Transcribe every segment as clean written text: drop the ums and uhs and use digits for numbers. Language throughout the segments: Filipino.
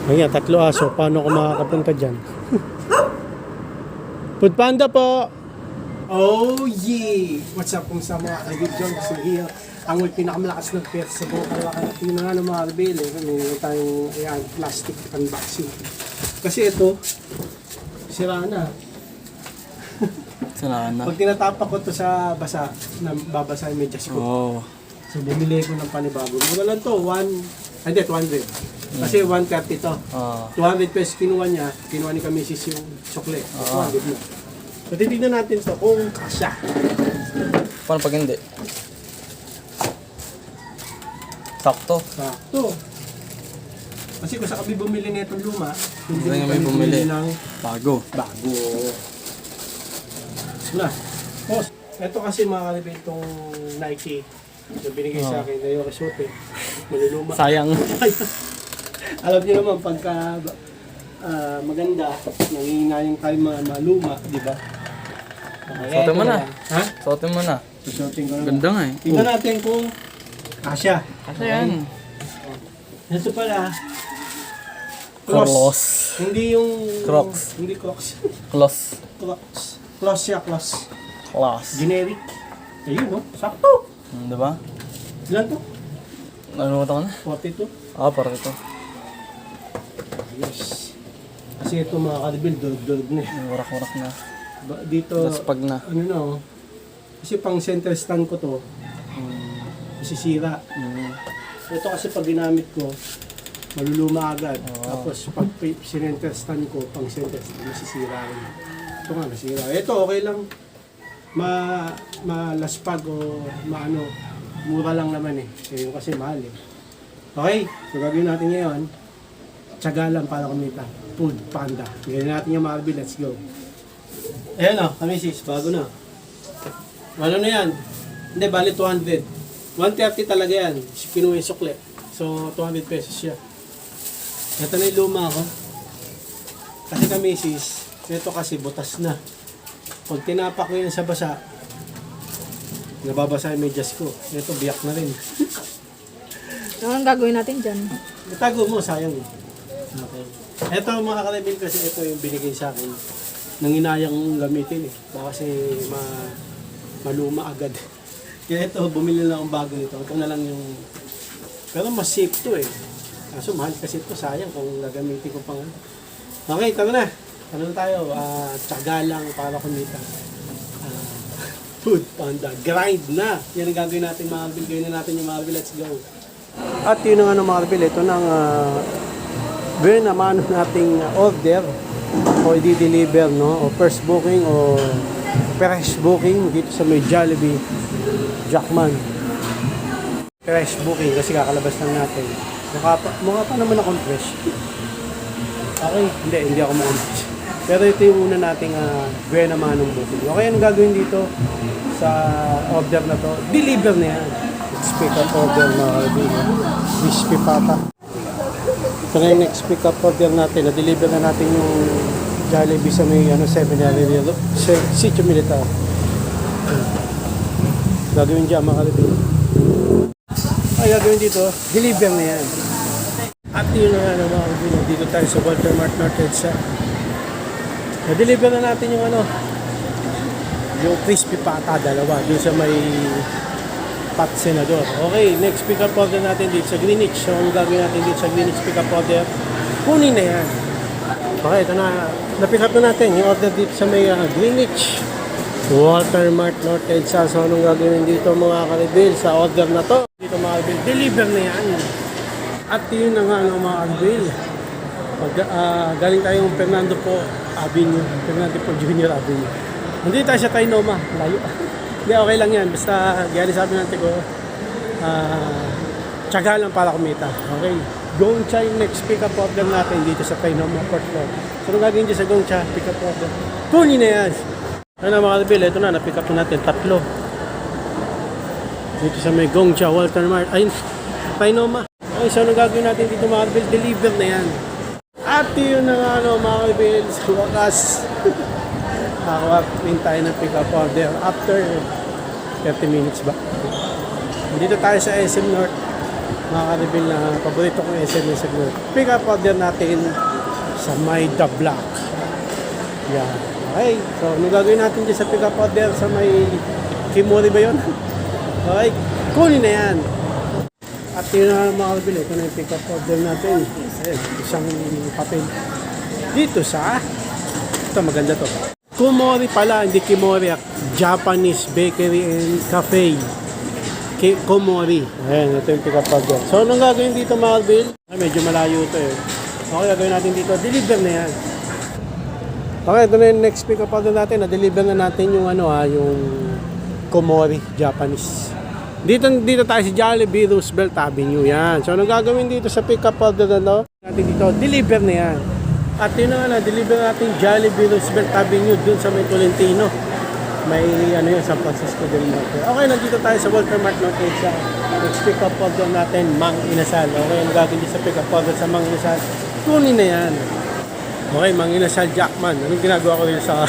Ayan, 3 aso. Paano ko makakapunta dyan? Food Panda po! Oh yeah! What's up kung sa mga David Jones here? Ang pinakamalakas ng pets sa buong Kalakaran. Yun na nga ng mga rebel eh. May tayong ayan, plastic unboxing. Kasi ito, sira na. Sira na. Pag tinatapak ko to sa basa, babasa yung medyas ko. Oh. So bumili ko ng panibago. Mura lang to, 200. Kasi 130 to. 200 pesos kinuha niya, kinuha ni Kamisis yung sukle. 200 na. So titignan natin to kung kasya. Paano pag hindi? Sakto. Sakto. Kasi kung sa kami bumili na itong luma, hindi Hindi kami kami bumili ng bago. bago. So na. Boss, ito kasi mga kalibin itong Nike. So binigay sa akin na yung resote. Maluluma. Sayang. Alam niyo naman, pagka maganda, nanginayang tayo maluma, di ba? Suotin mo na. Ha? Suotin mo na. Susuotin ko na. Ganda nga eh. Tingnan natin kung kasya. Kasi yan. Ito pala, Crocs. Hindi yung... Crocs. Hindi Crocs. Close. Crocs. Close siya, close. Class. Generic. Ayun, no? Sakto. Diba? Ilan to? Ano mo na? 42. Para ito. Yes. Kasi ito mga kalibil, durug-durug na eh. Warak-warak na. Dito, Daspag na. ano na oh. Kasi pang center stand ko to, masisira. Ito kasi pag ginamit ko, maluluma agad. Tapos pag center stand ko, pang center stand, masisira rin. Ito nga, nasira. Ito okay lang. Malaspag o maano, mura lang naman eh. Yung kasi mahal eh. Okay, so gagawin natin ngayon, tiyaga lang para kumita. Food Panda. Ganyan natin yung Marvel, let's go. Ayan o, kami sis, bago na. Ano na yan? Hindi, bali 200. 130 talaga yan. Kinuha yung sukle. So, 200 pesos siya. Ito na yung luma ko. Kasi kami sis, ito kasi butas na. Pag tinapak ko yun sa basa, nababasa yung medyas ko. Ito, biyak na rin. Ano ang gagawin natin dyan? Itago mo, sayang. Okay. Ito mga kalibin kasi ito yung binigay sa akin. Nanginayang gamitin eh. Baka kasi maluma agad. Kaya ito, bumili lang ang bago nito. Ito na lang yung... Pero mas safe to eh. Kaso mahal kasi ito, sayang kung gagamitin ko pang... Okay, tama na. Ano na tayo? Tiyaga lang para kumita. Food Panda. Grind na! Yan ang gagawin natin mga kalibin. Gawin na natin yung Marvel. Let's go. At yun ang Marvel. Ito nang... naman nating order o i-deliver, no? O first booking o fresh booking dito sa may Jollibee Jackman. Fresh booking kasi kakalabas lang natin. Mukha pa naman akong fresh. Okay, hindi ako ma-fresh. Pero ito yung una nating naman ng booking. Okay, anong gagawin dito sa order na to? Deliver na yan. Let's pick up order na crispy pata. Ito na yung next pick up order natin. Na-deliver na natin yung Jollibee sa may 7-Eleven Sitio Militar. Gagawin dyan mga kalibin. Ay gagawin dito, deliver na yan. At yun na nga mga kalibin. Dito tayo sa Walter Mart North EDSA. Na-deliver na natin yung yung crispy pata, dalawa. Doon sa may Pat Senador. Okay, next pick up order natin dito sa Greenwich. So, ang gagawin natin dito sa Greenwich pick up order, kunin na yan. Okay, ito na. Na-pick up na natin yung order dito sa may Greenwich. Walter Mart North EDSA. So, anong gagawin dito mga kalibil sa order na to? Dito mga kalibil, deliver na yan. At yun na nga mga kalibil. Galing tayong Fernando po Avenue. Fernando po Junior Avenue. Nandito tayo sa Trinoma. Layo. Hindi, okay lang yan. Basta, gaya sabi natin ko, tiyaga lang para kumita. Okay? Gongcha yung next pick-up order natin dito sa Trinoma Port Road. So, nung gagawin dito sa Gongcha, pick-up order. Kunin na yan! Ano na mga kabil, ito na, na-pick up na natin, 3. Dito sa may Gongcha, Walter Mart, ay, Trinoma. Okay, so, nung gagawin natin dito mga kabil, deliver na yan. At yun na nga, mga kabil, sa wakas. Nakawain tayo ng pick-up order after 30 minutes ba. Dito tayo sa SM North. mga ka-reveal na paborito kong SMS segment. Pick up order natin sa may The Block. Yan. Okay. So, ano gagawin natin dyan sa pick up order sa may Kimori ba yun? Okay. Kunin na yan. At yun na mga ka-reveal. Ito na yung pick up order natin. Ayan. Isang papel. Dito sa... Ito, maganda to. Kumori pala, hindi Kimori. Japanese Bakery and Cafe. Kumori. Ayan, ito yung pick-up order. So, anong gagawin dito, mga Bill? Ay, medyo malayo ito eh. Okay, gagawin natin dito. Deliver na yan. Okay, ito na yung next pick-up order natin. Na-deliver na natin yung yung Kumori, Japanese. Dito tayo sa Jollibee, Roosevelt Avenue. Yan. So, anong gagawin dito sa pick-up order na natin dito? Deliver na yan. At yun na deliver natin Jollibee, Roosevelt Avenue dun sa may Tolentino. May yun, San Francisco del Norte. Okay, nandito tayo sa Walter Mart Norte sa next pick-up order natin, Mang Inasal. Okay, ang gagawin dito sa pick-up order sa Mang Inasal, kunin na yan. Okay, Mang Inasal Jackman. Anong ginagawa ko dito sa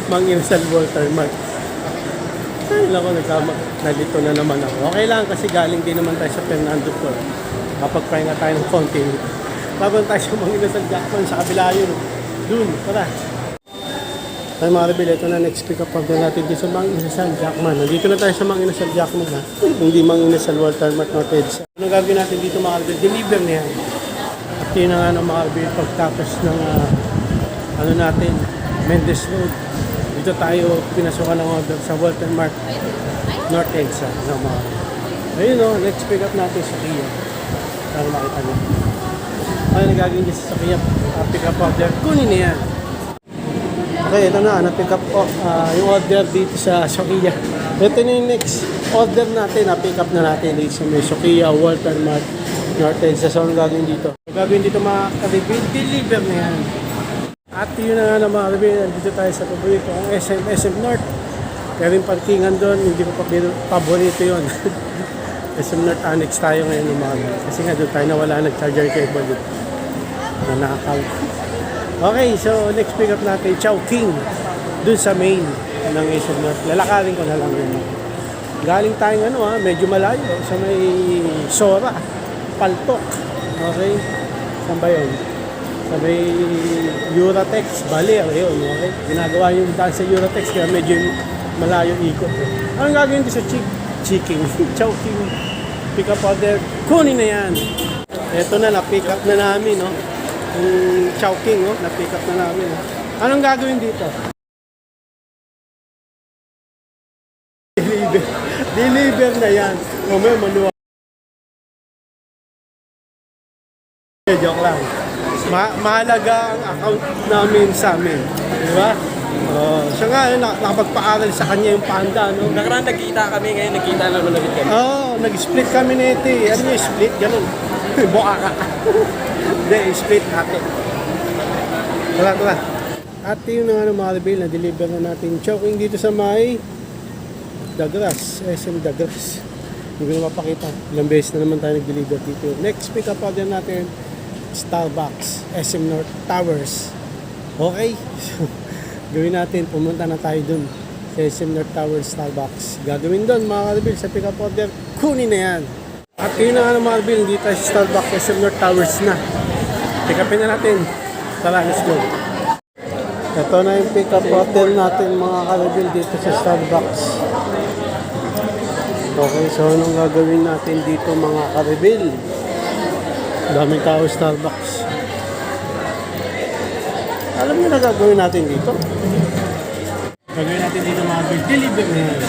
Mang Inasal Walter Mart? Ay, lang ko, nalito na naman ako. Okay lang, kasi galing din naman tayo sa Fernando Tour. Kapag-pahinga tayo ng konti. Bago tayo sa Mang Inasal Jackman, sa kabila yun. Dun, tara. Ay mga rebel, ito na next pick up order natin dito sa Mang Inasal Jackman. Nandito na tayo sa Mang Inasal Jackman ha. Hindi Mang Inasal Walter Mart Norte. Ano gagawin natin dito mga rebel? Deliver na yan. At yun na nga mga rebel, pagtapos ng natin, Mendes Road. Dito tayo pinasukan ng order sa Walter Mart Norte EDSA. Ayun o, next pick up natin sa Kia. Para makita nyo. Ano nagagawin dito sa Kia pick up order? Kunin na yan. Okay, ito na, na-pick up yung order dito sa Sokia. Ito na yung next order natin, na-pick up na natin dito sa may Sokia, Walter Mart, Norte. Sa saan gagawin dito? Gagawin dito mga ka-reveal, deliver na yan. At yun na nga mga ka-reveal, dito tayo sa paborito, ang SM North. Pero yung parkingan doon, hindi ko paborito yun. SM North Annex tayo ngayon mga ka-reveal. Kasi nga doon tayo nawala, nag-charger cable dito. Na nakakal. Okay, so next pick up natin, Chowking. Dun sa main ng SM North. Lalakarin ko na lang yun. Galing tayong medyo malayo. Sa may Sora, Paltok. Okay? Saan ba yun? Sa may Euratex, Baler. Yun, okay? Ginagawa yung dahil sa Euratex kaya medyo malayo ikot. Anong gagawin ko sa Chowking? Chowking. Pick up order. Kunin na yan. Ito na, na-pick up na namin, no? Yung Chowking, na-pick up na namin. Anong gagawin dito? Deliver na yan. May manuwa. Joke lang. Mahalaga ang account namin sa amin. Di ba? Siya nga, nakapagpaaral sa kanya yung panda. No? Nakaraan nagkita kami, ngayon nagkita lang ulit kami. Nag-split kami na ito eh. Ano yung split? Ganun. Buka ka. Hindi, split natin. Tara. At yun na nga mga rebel, na-deliver na natin Chowking dito sa may Dagras, SM Dagras. Hindi ko na mapakita. Ilang beses na naman tayo nag-deliver dito. Next pick up order natin, Starbucks, SM North Towers. Okay? So, gawin natin, pumunta na tayo dun sa SM North Towers, Starbucks. Gagawin dun mga rebel sa pick up order, kunin na yan. At yun na nga mga rebel, hindi tayo sa Starbucks, SM North Towers na. Pick upin na natin. Tara, let's go. Ito na yung pick up order natin mga ka-reveal dito sa Starbucks. Okay, so anong gagawin natin dito mga ka-reveal? Daming tao Starbucks. Alam niyo na gagawin natin dito? Gagawin natin dito mga ka-reveal. Deliver na yan.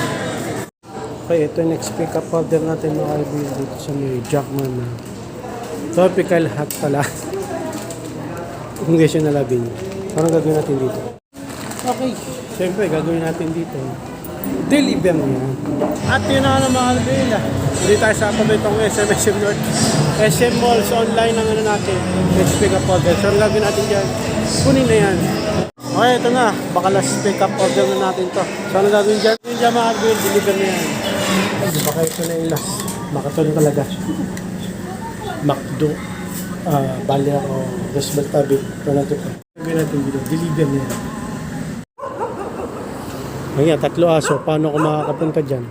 Okay, ito yung next pick up order natin mga ka-reveal dito sa may Jackman. Tropical hot pala. Kung guys yung nalabin. Parang gagawin natin dito. Okay. Siyempre, gagawin natin dito. Deliver na yan. At yun na mga albila. Hindi tayo sa paboritong SM North. SM Malls online ang natin. Let's pick up order. So, ang gagawin natin dyan. Kunin na yan. Okay, ito na. Baka last pick up order na natin to. So, ano gagawin dyan? Yun dyan mga albila. Deliver na yan. Baka ito na yung last. Makatuloy talaga. McDo. Baler o Roosevelt Tabi. Ronaldo pa. Gagawin natin dito. Deliver na yan. Ayan, 3 aso. Paano ako makakapunta dyan?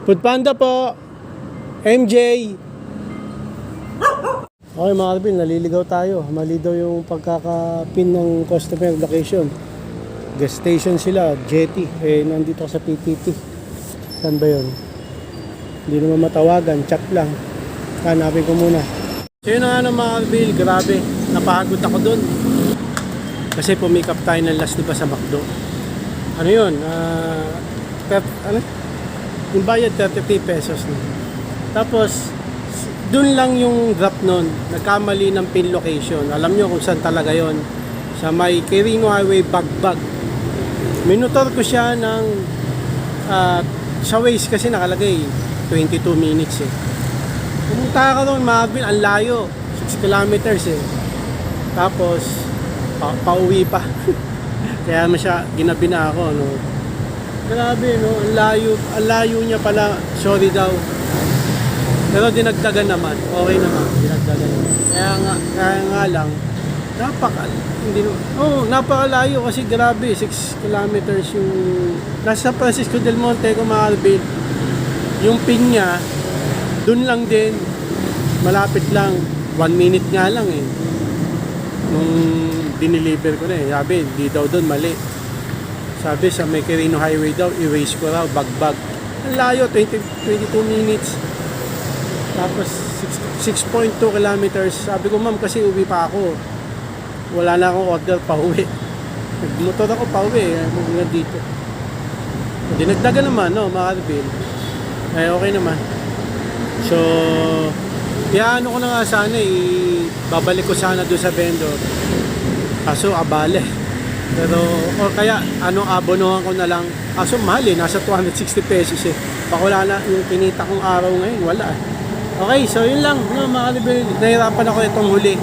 Food Panda po! MJ! Okay mga Alvin, naliligaw tayo. Mali daw yung pagkakapin ng customer location. Gas station sila, Jetty. Nandito ako sa PTT. Saan ba yun? Hindi naman matawagan, chat lang. Hanapin ko muna. So yun na nga mga Alvin, grabe. Napagod ako dun. Kasi pumikap tayo ng last diba sa McDo. Ano yun? Yung bayad 33 pesos. Tapos, dun lang yung drop nun. Nagkamali ng pin location. Alam nyo kung saan talaga yon. Sa may Quirino Highway, Bagbag. Minutor ko siya ng sa Waze kasi nakalagay 22 minutes eh. Pumunta ka doon, Marvin, ang layo. 6 kilometers eh. Tapos, pauwi pa. Kaya ginabi na ako, no. Grabe, no. Ang layo niya pala. Sorry daw. Pero dinagdagan naman. Okay naman. Dinagdagan naman. Kaya nga lang, napakalayo kasi grabe. 6 kilometers yung nasa Francisco del Monte kung Alvin. Yung pin niya, dun lang din. Malapit lang. 1 minute nga lang eh. Nung dineliver ko na eh. Sabi, di daw dun, mali. Sabi sa may Quirino Highway daw, erase ko raw, Bagbag. Ang layo, 22 minutes. Tapos 6.2 kilometers. Sabi ko, ma'am, kasi uwi pa ako. Wala na akong order pa uwi. Nagmotor ako pa uwi. Magmula dito. Dinagdagan naman, no, mga Alvin. Okay naman. So, ano ko na nga sana babalik ko sana doon sa vendor. Kaso abale. Pero, o kaya, abonohan ko na lang. Kaso mahal eh, nasa 260 pesos eh. Baka wala na, yung kinita kong araw ngayon, wala eh. Okay, so yun lang, no, mga Alvin, nahirapan ako itong huli.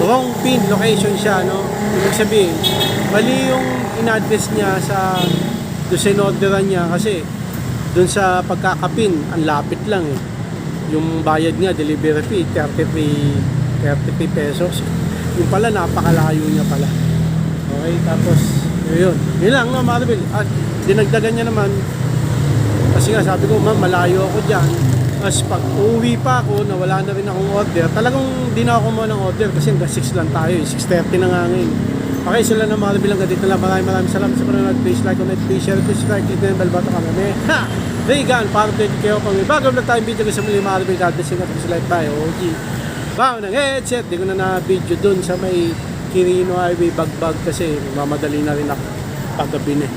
Wrong pin location siya, no. Ibig sabihin, mali yung in-address niya doon sa in-orderan niya kasi doon sa pagkakapin, ang lapit lang eh. Yung bayad niya, delivery fee, 33 pesos. Yung pala, napakalayo niya pala. Okay, tapos, yun lang, no, mga Alvin. At dinagdagan niya naman, kasi nga sabi ko, ma'am, malayo ako dyan. As pag uwi pa ako na wala na rin akong order, talagang di na ako mo ng order kasi hanggang 6 lang tayo, 6:30 na nga ngayon. Okay, sila na mga bilang ganito lang. Maraming salamat sa panonood. Please like, comment, please share, please subscribe, click na yung bell button kami. Ha! Regan, para update kayo pang may bago vlog tayong video kasi muli mga Alvin. God bless you, God bless you, life by OG. Wow, ng headset. Di ko na na-video dun sa may Quirino Highway, Bagbag kasi mamadali na rin ako paggabi na.